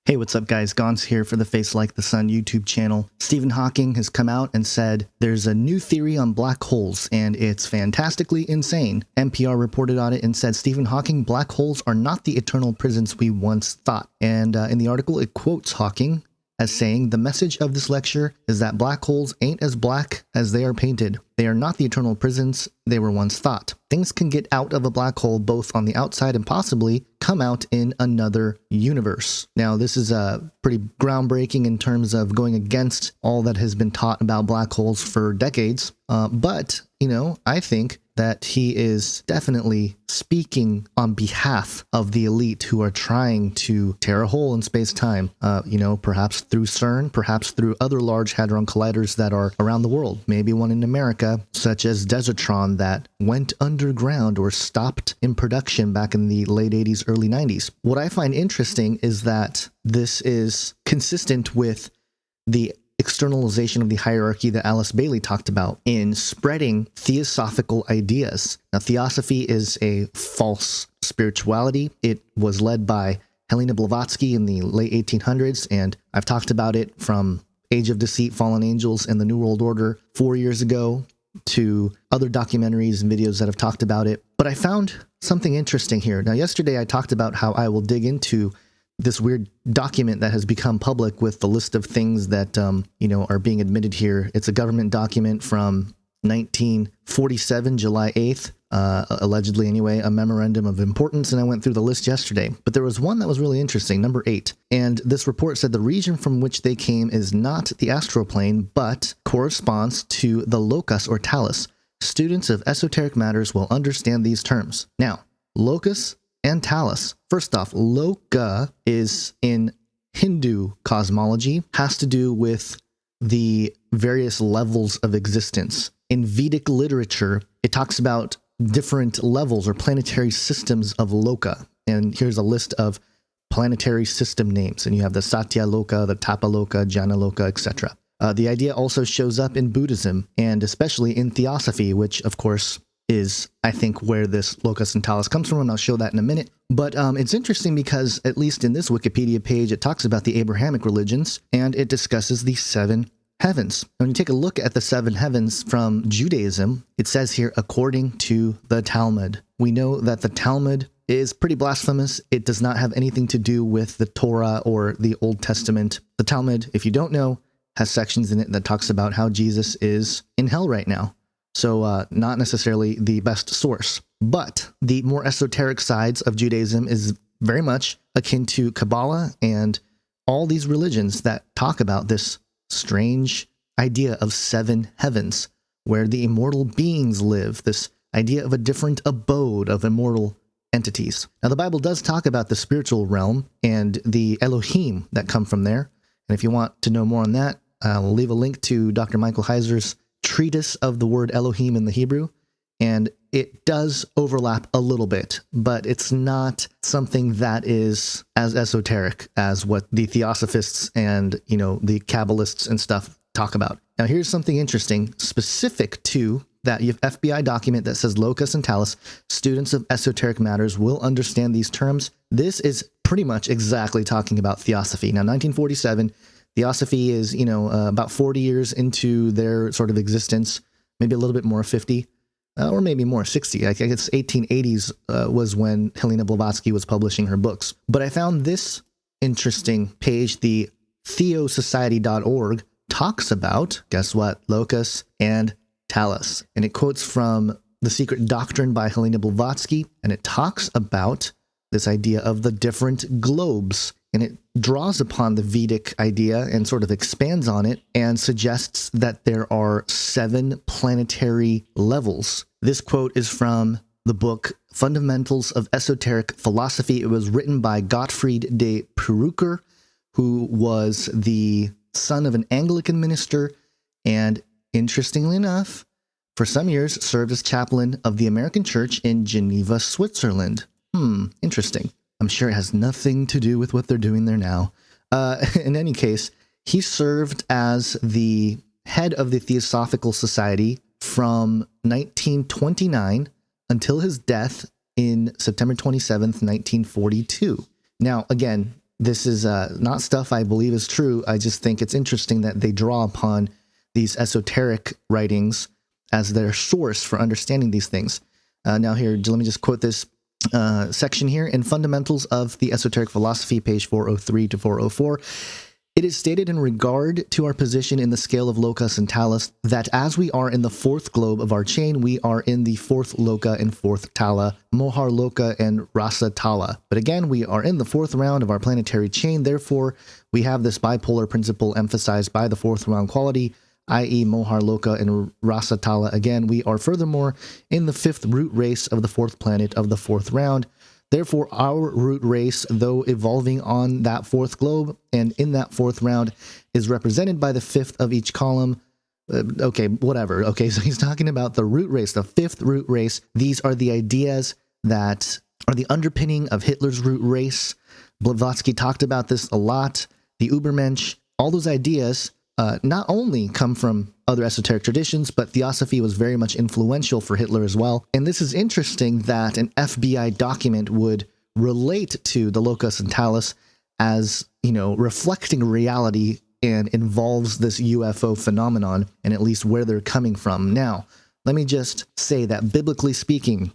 Hey, what's up guys? Gons here for the Face Like the Sun YouTube channel. Stephen Hawking has come out and said there's a new theory on black holes and it's fantastically insane. NPR reported on it and said Stephen Hawking, black holes are not the eternal prisons we once thought. And in the article it quotes Hawking as saying, the message of this lecture is that black holes ain't as black as they are painted. They are not the eternal prisons they were once thought. Things can get out of a black hole both on the outside and possibly come out in another universe. Now, this is pretty groundbreaking in terms of going against all that has been taught about black holes for decades. But, you know, I think that he is definitely speaking on behalf of the elite who are trying to tear a hole in space-time, you know, perhaps through CERN, perhaps through other large hadron colliders that are around the world, maybe one in America, such as Desitron that went underground or stopped in production back in the late 80s, early 90s. What I find interesting is that this is consistent with the externalization of the hierarchy that Alice Bailey talked about in spreading theosophical ideas. Now, theosophy is a false spirituality. It was led by Helena Blavatsky in the late 1800s, and I've talked about it from Age of Deceit, Fallen Angels, and the New World Order 4 years ago to other documentaries and videos that have talked about it. But I found something interesting here. Now, yesterday I talked about how I will dig into this weird document that has become public with the list of things that, you know, are being admitted here. It's a government document from 1947, July 8th, allegedly anyway, a memorandum of importance, and I went through the list yesterday. But there was one that was really interesting, number 8. And this report said the region from which they came is not the astral plane, but corresponds to the Lokas or Talas. Students of esoteric matters will understand these terms. Now, Lokas and Talas. First off, Loka is in Hindu cosmology, has to do with the various levels of existence. In Vedic literature, it talks about different levels or planetary systems of Loka. And here's a list of planetary system names. And you have the Satya Loka, the Tapa Loka, Jnana Loka, etc. The idea also shows up in Buddhism and especially in Theosophy, which of course is, I think, where this Lokas and Talas comes from, and I'll show that in a minute. But it's interesting because, at least in this Wikipedia page, it talks about the Abrahamic religions, and it discusses the 7 heavens. When you take a look at the 7 heavens from Judaism, it says here, according to the Talmud. We know that the Talmud is pretty blasphemous. It does not have anything to do with the Torah or the Old Testament. The Talmud, if you don't know, has sections in it that talks about how Jesus is in hell right now. So not necessarily the best source, but the more esoteric sides of Judaism is very much akin to Kabbalah and all these religions that talk about this strange idea of 7 heavens where the immortal beings live, this idea of a different abode of immortal entities. Now, the Bible does talk about the spiritual realm and the Elohim that come from there. And if you want to know more on that, I'll leave a link to Dr. Michael Heiser's treatise of the word Elohim in the Hebrew, and it does overlap a little bit, but it's not something that is as esoteric as what the Theosophists and, you know, the Kabbalists and stuff talk about. Now, here's something interesting specific to that FBI document that says Lokas and Talas, students of esoteric matters will understand these terms. This is pretty much exactly talking about Theosophy. Now, 1947, Theosophy is, you know, about 40 years into their sort of existence, maybe a little bit more, 50, or maybe more, 60. I guess 1880s was when Helena Blavatsky was publishing her books. But I found this interesting page, the Theosociety.org, talks about, guess what, Lokas and Talas. And it quotes from The Secret Doctrine by Helena Blavatsky, and it talks about this idea of the different globes. And it draws upon the Vedic idea and sort of expands on it and suggests that there are 7 planetary levels. This quote is from the book Fundamentals of Esoteric Philosophy. It was written by Gottfried de Purucker, who was the son of an Anglican minister and, interestingly enough, for some years served as chaplain of the American Church in Geneva, Switzerland. Interesting. I'm sure it has nothing to do with what they're doing there now. In any case, he served as the head of the Theosophical Society from 1929 until his death in September 27th, 1942. Now, again, this is not stuff I believe is true. I just think it's interesting that they draw upon these esoteric writings as their source for understanding these things. Now here, let me just quote this section here. In Fundamentals of the Esoteric Philosophy, page 403 to 404, it is stated in regard to our position in the scale of Lokas and Talas that as we are in the fourth globe of our chain, we are in the fourth Loka and fourth Tala, Mohar Loka and Rasa Tala. But again, we are in the fourth round of our planetary chain. Therefore, we have this bipolar principle emphasized by the fourth round quality, i.e. Mohar Loka and Rasa Tala. Again, we are furthermore in the fifth root race of the fourth planet of the fourth round. Therefore, our root race, though evolving on that fourth globe and in that fourth round, is represented by the fifth of each column. Okay, whatever. Okay, so he's talking about the root race, the fifth root race. These are the ideas that are the underpinning of Hitler's root race. Blavatsky talked about this a lot. The Übermensch, all those ideas not only come from other esoteric traditions, but Theosophy was very much influential for Hitler as well. And this is interesting that an FBI document would relate to the Lokas and Talas as, reflecting reality and involves this UFO phenomenon and at least where they're coming from. Now, let me just say that biblically speaking,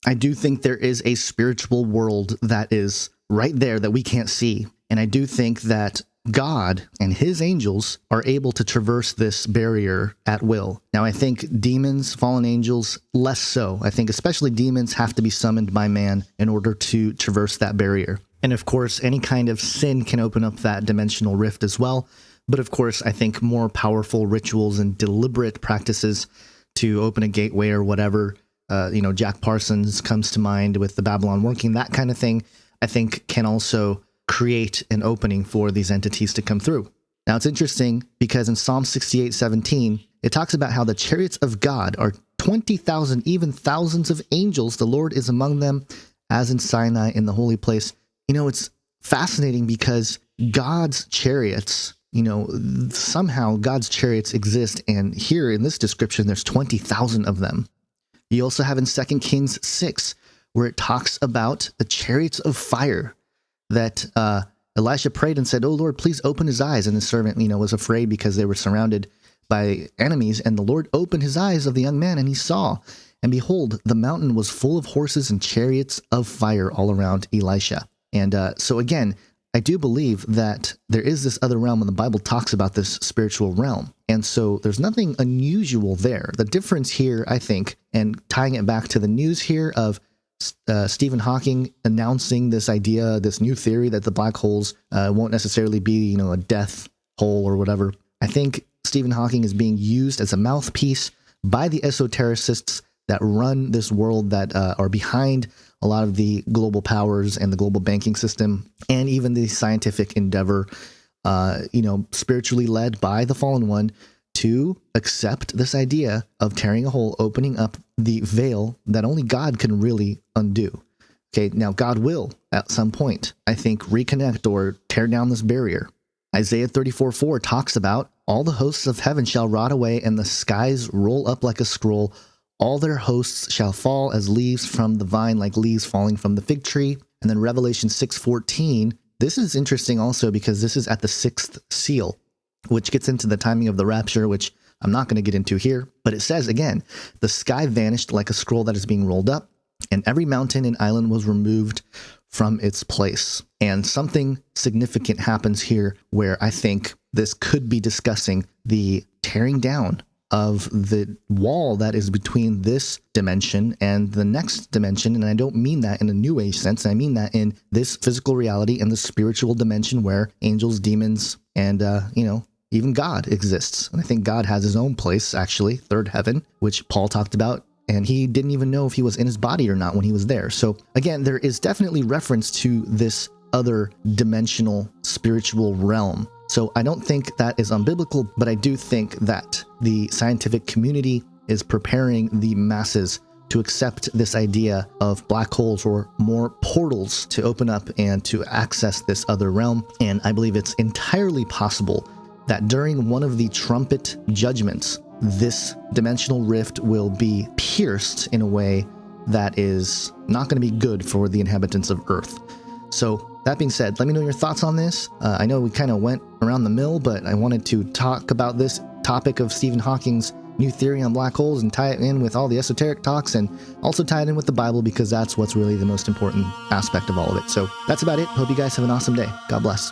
I do think there is a spiritual world that is right there that we can't see. And I do think that God and his angels are able to traverse this barrier at will. Now, I think demons, fallen angels, less so. I think especially demons have to be summoned by man in order to traverse that barrier. And of course, any kind of sin can open up that dimensional rift as well. But of course, I think more powerful rituals and deliberate practices to open a gateway or whatever, Jack Parsons comes to mind with the Babylon working, that kind of thing, I think can also create an opening for these entities to come through. Now, it's interesting because in Psalm 68:17, it talks about how the chariots of God are 20,000, even thousands of angels. The Lord is among them, as in Sinai in the holy place. It's fascinating because God's chariots, somehow God's chariots exist. And here in this description, there's 20,000 of them. You also have in 2 Kings 6, where it talks about the chariots of fire that Elisha prayed and said, "Oh Lord, please open his eyes." And the servant, was afraid because they were surrounded by enemies. And the Lord opened his eyes of the young man, and he saw. And behold, the mountain was full of horses and chariots of fire all around Elisha. And so again, I do believe that there is this other realm when the Bible talks about this spiritual realm. And so there's nothing unusual there. The difference here, I think, and tying it back to the news here of Stephen Hawking announcing this idea, this new theory that the black holes won't necessarily be, a death hole or whatever. I think Stephen Hawking is being used as a mouthpiece by the esotericists that run this world, that are behind a lot of the global powers and the global banking system, and even the scientific endeavor, spiritually led by the fallen one, to accept this idea of tearing a hole, opening up the veil that only God can really undo. Okay, now God will, at some point, I think, reconnect or tear down this barrier. Isaiah 34:4 talks about, all the hosts of heaven shall rot away, and the skies roll up like a scroll. All their hosts shall fall as leaves from the vine, like leaves falling from the fig tree. And then Revelation 6:14, this is interesting also because this is at the sixth seal, which gets into the timing of the rapture, which I'm not going to get into here. But it says, again, the sky vanished like a scroll that is being rolled up, and every mountain and island was removed from its place. And something significant happens here where I think this could be discussing the tearing down of the wall that is between this dimension and the next dimension. And I don't mean that in a new age sense. I mean that in this physical reality and the spiritual dimension where angels, demons, and, even God exists. And I think God has his own place, actually, third heaven, which Paul talked about. And he didn't even know if he was in his body or not when he was there. So again, there is definitely reference to this other dimensional spiritual realm. So I don't think that is unbiblical, but I do think that the scientific community is preparing the masses to accept this idea of black holes or more portals to open up and to access this other realm. And I believe it's entirely possible that during one of the trumpet judgments, this dimensional rift will be pierced in a way that is not going to be good for the inhabitants of Earth. So that being said, let me know your thoughts on this. I know we kind of went around the mill, but I wanted to talk about this topic of Stephen Hawking's new theory on black holes and tie it in with all the esoteric talks, and also tie it in with the Bible, because that's what's really the most important aspect of all of it. So that's about it. Hope you guys have an awesome day. God bless.